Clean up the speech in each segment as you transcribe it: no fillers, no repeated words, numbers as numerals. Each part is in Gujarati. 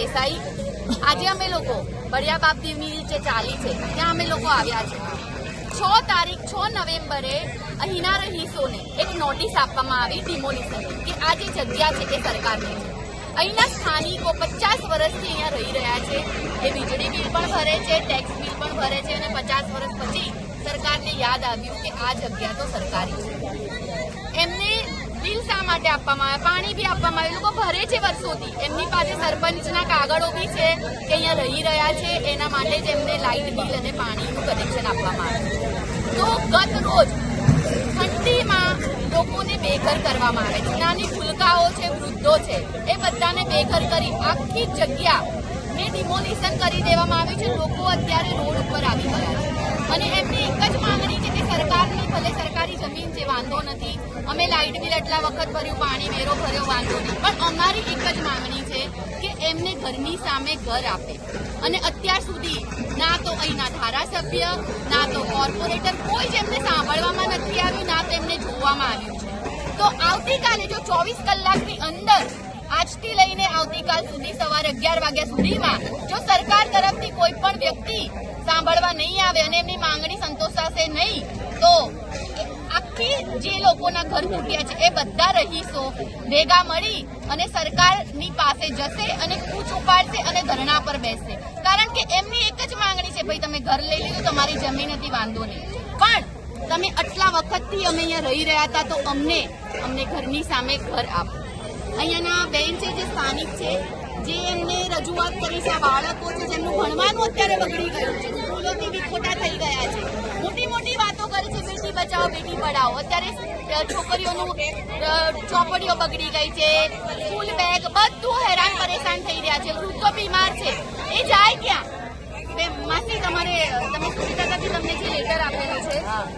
દેસાઈ। આજે અમે લોકો બળિયા બાપ દીવની નીચે ચાલી છે ત્યાં અમે લોકો આવ્યા છે। 6 તારીખ 6 નવેમ્બરે અહીંના રહીશોને એક નોટિસ આપવામાં આવી ડિમોલિશન કે આ જે જગ્યા છે એ સરકારની છે। અહીંના સ્થાનિકો 50 વર્ષથી અહીંયા રહી રહ્યા છે। એ વીજળી બિલ પણ ભરે છે, ટેક્સ બિલ પણ ભરે છે અને 50 વર્ષ પછી સરકારને યાદ આવ્યું કે આ જગ્યા તો સરકારી છે। એમને બિલ શા માટે આપવામાં આવે, પાણી બી આપવામાં આવે, લોકો ભરે છે વર્ષોથી। એમની પાસે સરપંચના કાગળો બી છે કે અહીંયા રહી રહ્યા છે, એના માટે જ એમને લાઇટ બિલ અને પાણીનું કનેક્શન આપવામાં આવે। તો ગત રોજ ઠંડીમાં લોકોને બેઘર કરવામાં આવે છે। નાની ભૂલકાઓ છે, વૃદ્ધો છે, એ બધાને બેઘર કરી આખી જગ્યાને ડિમોલિશન કરી દેવામાં આવી છે। લોકો અત્યારે રોડ ઉપર આવી ગયા છે અને એમની એક જ માંગણી છે કે સરકારની ભલે સરકારી જમીન છે વાંધો નથી, અમે લાઇટ બિલ એટલા વખત ભર્યું, પાણી વેરો ભર્યો વાંધો નહીં, પણ અમારી એક જ માંગણી છે કે એમને ઘરની સામે ઘર આપે। અને અત્યાર સુધી ના તો અહીંના ધારાસભ્ય, ના તો કોર્પોરેટર કોઈ જ એમને સાંભળવામાં નથી આવ્યું, ના તો એમને જોવામાં આવ્યું છે। તો આવતીકાલે જો 24 કલાકની અંદર આજથી લઈને આવતીકાલ સુધી સવારે 11 વાગ્યા સુધીમાં જો સરકાર તરફથી કોઈ પણ વ્યક્તિ સાંભળવા નહીં આવે અને એમની માંગણી સંતોષાશે નહીં તો આખી જે લોકોના ઘર તૂટ્યા છે એ બધા રહીશો ભેગા મળી અને સરકારની પાસે જશે અને કૂચ ઉપાડશે અને ધરણા પર બેસશે। કારણ કે એમની એક જ માંગણી છે, ભાઈ તમે ઘર લઈ લીધું, તમારી જમીન હતી વાંધો નહીં, પણ તમે આટલા વખતથી અમે અહીંયા રહી રહ્યા હતા તો અમને ઘરની સામે ઘર આપો। અહીંયાના બેન છે જે સ્થાનિક છે, જે એમને રજૂઆત કરી છે, આ બાળકો છે જેમનું ભણવાનું અત્યારે બગડી ગયું છે, સ્કૂલોથી વિખોટા થઈ ગયા છે, મોટી મોટી વાતો કરે છે, બેટી બચાવો બેટી પઢાઓ। અત્યારે છોકરીઓનું ચોપડીઓ બગડી ગઈ છે, સ્કૂલ બેગ બધું હેરાન પરેશાન થઈ રહ્યા છે, વૃદ્ધો બીમાર છે, એ જાય ક્યાં? માસી તમે સુનિતાથી તમને જે લેટર આપેલો છે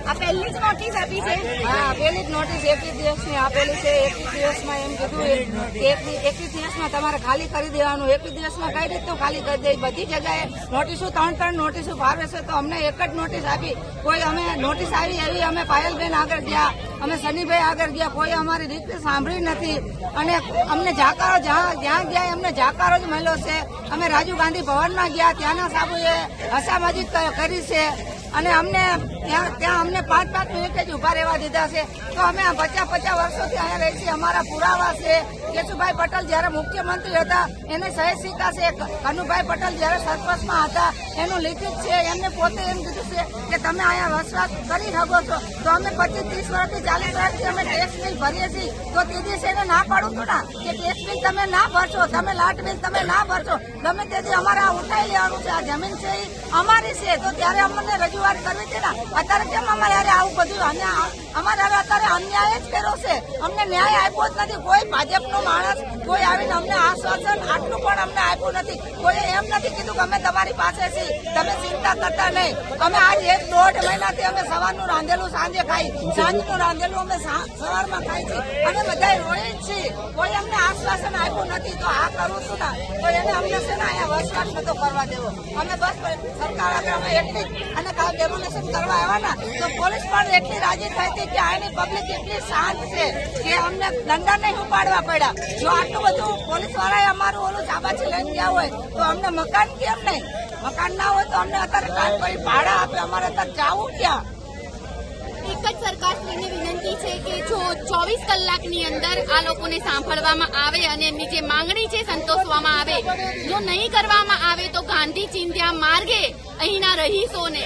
આ પહેલી જ નોટિસ આપી છે? હા, પહેલી જ નોટિસ 21 દિવસની આપેલી છે। 21 દિવસમાં એમ કીધું કે 21 દિવસમાં તમારે ખાલી કરી દેવાનું। 21 દિવસમાં કઈ રીતનું ખાલી કરી દે? બધી જગ્યાએ નોટિસો 3 નોટિસો ફાળવે છે, તો અમને એક જ નોટિસ આપી। કોઈ અમે નોટિસ આવી એવી અમે પાયલબેન આગળ ગયા, અમે સનીભાઈ આગળ ગયા, કોઈ અમારી રીત સાંભળી નથી અને અમને જાકારો જ્યાં ગયા એમને જાકારો જ મળ્યો છે। અમે રાજીવ ગાંધી ભવનમાં ગયા, ત્યાંના સાબુએ હસામજી કરી છે અને અમને ત્યાં અમને 5-5 મિનિટ જ ઉભા રહેવા દીધા છે। તો અમે 50 વર્ષોથી અહીંયા રહી છીએ, અમારા પુરાવા છે। કેશુભાઈ પટેલ જયારે મુખ્યમંત્રી હતા એને સહી સિક્કા છે, કનુભાઈ પટેલ જયારે સરપંચમાં હતા એનું લિખિત છે, એમને પોતે એમ કીધું છે કે તમે અહીંયા વસવાટ કરી શકો છો। તો અમે 25-30 વર્ષથી 40 વર્ષથી અમે ટેક્સ બિલ ભરીએ છીએ, તો તે દિવસે એને ના પાડું છું ને કે ટેક્સ બિલ તમે ના ભરશો, તમે લાઇટ બિલ તમે ના ભરશો, ગમે તેથી અમારે આ ઉઠાઈ લેવાનું છે, આ જમીન છે એ અમારી છે। તો ત્યારે અમને રજૂઆત કરવી છે ને, અત્યારે કેમ અમારે આવું બધું અમારે અત્યારે અન્યાય જ કર્યો છે, અમને ન્યાય આપ્યો જ નથી। કોઈ ભાજપનો માણસ કોઈ આવીને અમને આશ્વાસન આટલું પણ અમને આપ્યું નથી। કોઈ એમ નથી કીધું કે અમે તમારી પાસે છીએ, તમે ચિંતા કરતા નહીં। અમે આજ 1-1.5 મહિનાથી અમે સવારનું રાંધેલું સાંજે ખાઈ, સાંજનું રાંધેલું અમે સવારમાં ખાઈ છીએ અને બધા રોઈ જ છીએ। કોઈ અમને આશ્વાસન આપ્યું નથી। તો આ કરું છું ને તો એને અમને છે ને અહીંયા વસવાટ નતો કરવા દેવો। અમે બસ સરકાર આગળ અમે એટલી અને કાલ ડેમોલેશન કરવા આવ્યા ને તો પોલીસ પણ એટલી રાજી થઈ હતી કે આની પબ્લિક એટલી શાંત છે કે અમને દંડા નહીં ઉપાડવા પડ્યા। જો આટલું બધું પોલીસ વાળાએ અમારું ઓલું ચાબાચી લઈને ગયા હોય તો અમને મકાન કેમ નહીં? મકાન ના હોય તો અમને અત્યારે કામ કરી ભાડા આપે, અમારે અત્યારે જવું ક્યાં? એક જ સરકારશ્રીની વિનંતી છે કે જો 24 કલાકની અંદર આ લોકોને સાંભળવામાં આવે અને એમની જે માંગણી છે સંતોષવામાં આવે। જો નહીં કરવામાં આવે તો ગાંધી ચિંધ્યા માર્ગે અહીંના રહીશોને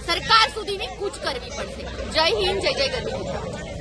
સરકાર સુધીની કૂચ કરવી પડશે। જય હિન્દ, જય જય ગરવી ગુજરાત।